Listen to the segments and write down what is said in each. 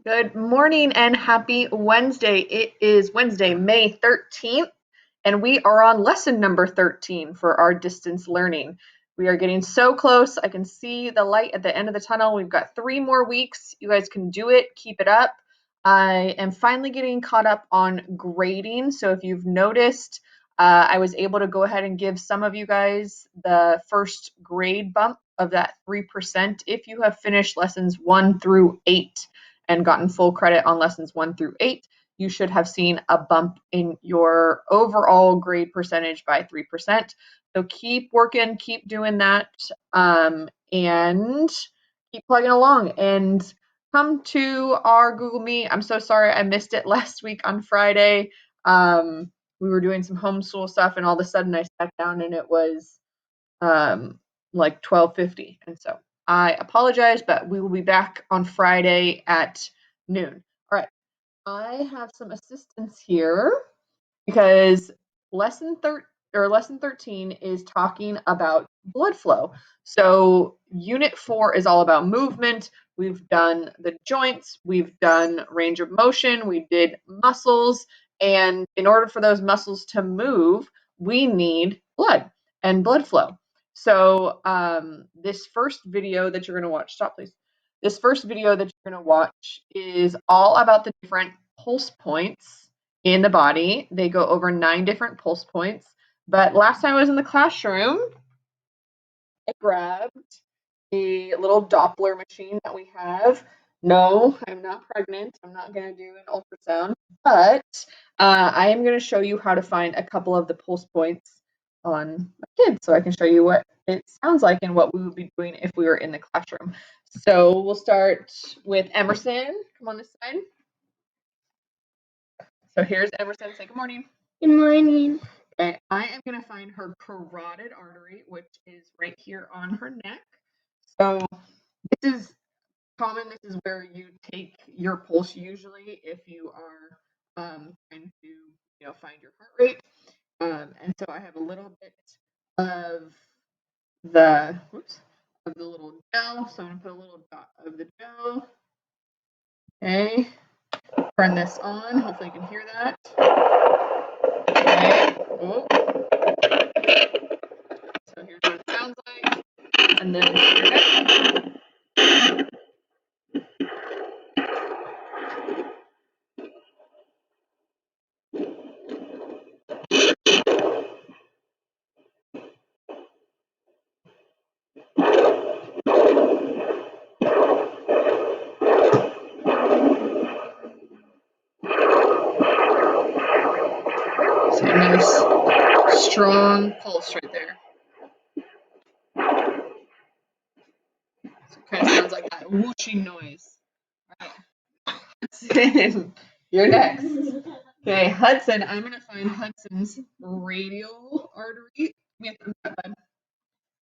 Good morning and happy Wednesday. It is Wednesday, May 13th, and we are on lesson number 13 for our distance learning. We are getting so close. I can see the light at the end of the tunnel. We've got 3 more weeks. You guys can do it. Keep it up. I am finally getting caught up on grading. So if you've noticed, I was able to go ahead and give some of you guys the first grade bump of that 3% if you have finished lessons 1 through 8 and gotten full credit on lessons 1 through 8, you should have seen a bump in your overall grade percentage by 3%. So keep working, keep doing that, and keep plugging along. And come to our Google Meet. I'm so sorry I missed it last week on Friday. We were doing some homeschool stuff, and all of a sudden I sat down and it was like 12:50, and so I apologize, but we will be back on Friday at noon. All right, I have some assistance here because lesson 13 is talking about blood flow. So unit 4 is all about movement. We've done the joints, we've done range of motion, we did muscles, and in order for those muscles to move, we need blood and blood flow. So this first video that you're going to watch, stop please. This first video that you're going to watch is all about the different pulse points in the body. They go over 9 different pulse points. But last time I was in the classroom, I grabbed a little Doppler machine that we have. No, I'm not pregnant. I'm not going to do an ultrasound, but I am going to show you how to find a couple of the pulse points on my kids so I can show you what it sounds like and what we would be doing if we were in the classroom. So we'll start with Emerson. Come on this side. So here's Emerson. Say good morning. Good morning. Okay, I am going to find her carotid artery, which is right here on her neck. So this is common. This is where you take your pulse usually if you are trying to find your heart rate. And so I have a little bit of the little gel. So I'm going to put a little dot of the gel. Okay. Turn this on. Hopefully you can hear that. Okay. Oh. So here's what it sounds like. And then your neck. So a nice strong pulse right there. So it kind of sounds like that whooshing noise. All right. Hudson, you're next. Okay, Hudson, I'm going to find Hudson's radial artery.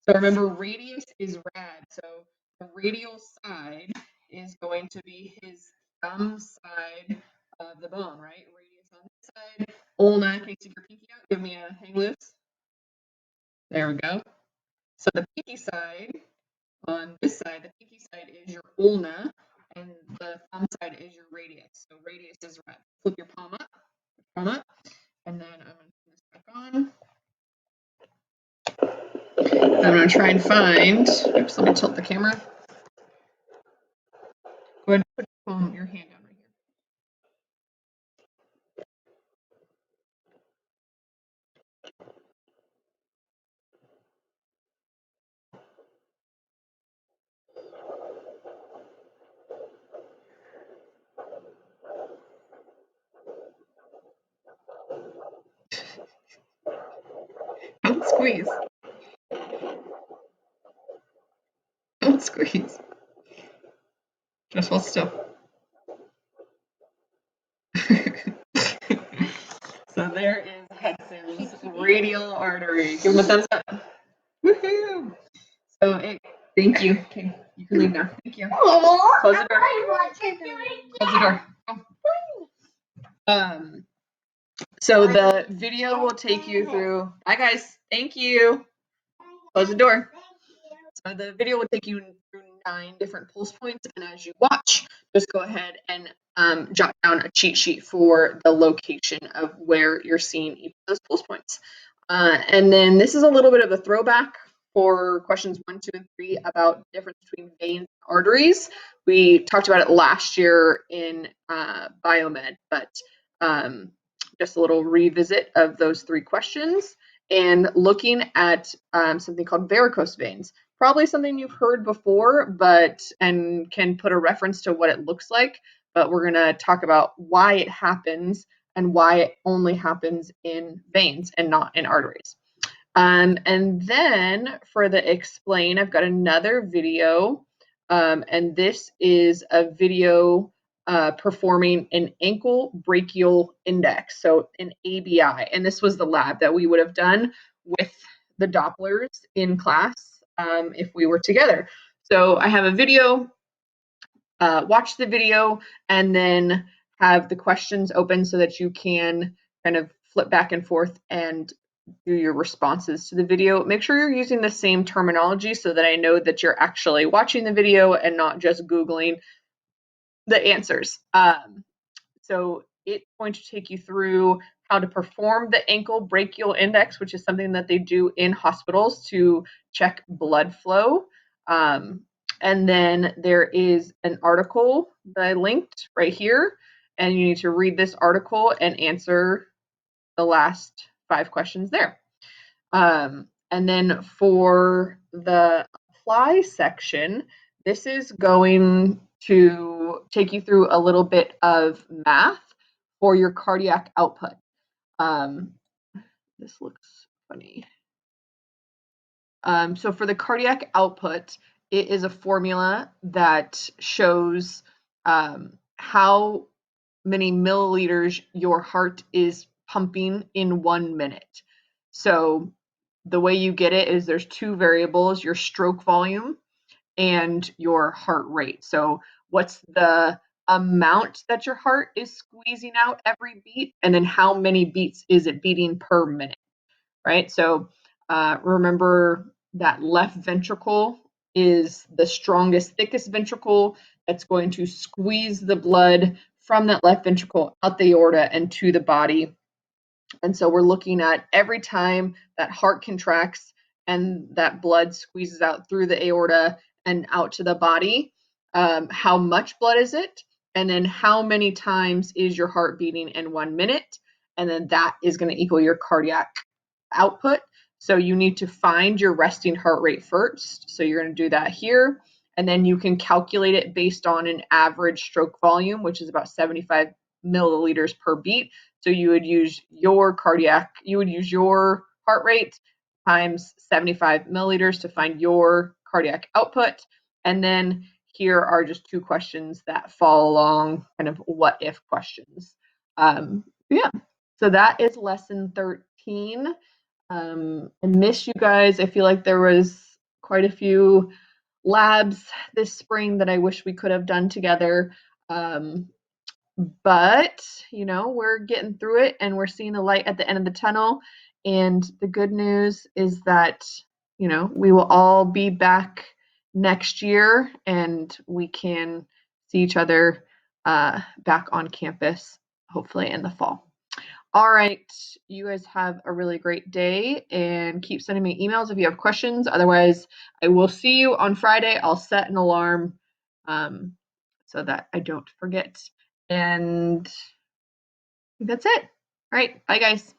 So remember, radius is rad. So the radial side is going to be his thumb side of the bone, right? Radius on this side. Ulna, can you stick your pinky out? Give me a hang loose. There we go. So the pinky side, on this side, the pinky side is your ulna, and the thumb side is your radius. So radius is rad. Flip your palm up, and then I'm going to put this back on. I'm going to try and find, oops, let me tilt the camera. Go ahead and put your hand down right here. Don't squeeze. Don't squeeze. Just hold still. So there is Hudson's radial artery. Give him a thumbs up. Woohoo! So thank you. Okay, you can leave now. Thank you. Close the door. Close the door. Oh. So the video will take you through. Bye guys. Thank you. Close the door. So the video will take you through 9 different pulse points, and as you watch, just go ahead and jot down a cheat sheet for the location of where you're seeing each of those pulse points. And then this is a little bit of a throwback for questions 1, 2, and 3 about the difference between veins and arteries. We talked about it last year in biomed, but just a little revisit of those 3 questions and looking at something called varicose veins. Probably something you've heard before, and can put a reference to what it looks like, but we're going to talk about why it happens and why it only happens in veins and not in arteries. And then for the explain, I've got another video, and this is a video performing an ankle brachial index, so an ABI, and this was the lab that we would have done with the Dopplers in class if we were together. So I have a video, watch the video, and then have the questions open so that you can kind of flip back and forth and do your responses to the video. Make sure you're using the same terminology so that I know that you're actually watching the video and not just Googling the answers. So it's going to take you through how to perform the ankle brachial index, which is something that they do in hospitals to check blood flow. And then there is an article that I linked right here, and you need to read this article and answer the last 5 questions there. And then for the apply section, this is going to take you through a little bit of math for your cardiac output. This looks funny. So for the cardiac output, it is a formula that shows how many milliliters your heart is pumping in 1 minute. So the way you get it is there's 2 variables, your stroke volume and your heart rate. So what's the amount that your heart is squeezing out every beat, and then how many beats is it beating per minute, right? So remember that left ventricle is the strongest, thickest ventricle that's going to squeeze the blood from that left ventricle out the aorta and to the body. And so we're looking at every time that heart contracts and that blood squeezes out through the aorta and out to the body, how much blood is it? And then how many times is your heart beating in 1 minute? And then that is going to equal your cardiac output. So you need to find your resting heart rate first. So you're going to do that here. And then you can calculate it based on an average stroke volume, which is about 75 milliliters per beat. So you would use your heart rate times 75 milliliters to find your cardiac output. And then here are just 2 questions that fall along kind of what if questions. Yeah, so that is lesson 13. I miss you guys. I feel like there was quite a few labs this spring that I wish we could have done together. But, we're getting through it and we're seeing the light at the end of the tunnel. And the good news is that, we will all be back next year and we can see each other back on campus, hopefully in the fall. All right, you guys have a really great day and keep sending me emails if you have questions. Otherwise, I will see you on Friday. I'll set an alarm so that I don't forget. And that's it. All right, bye guys.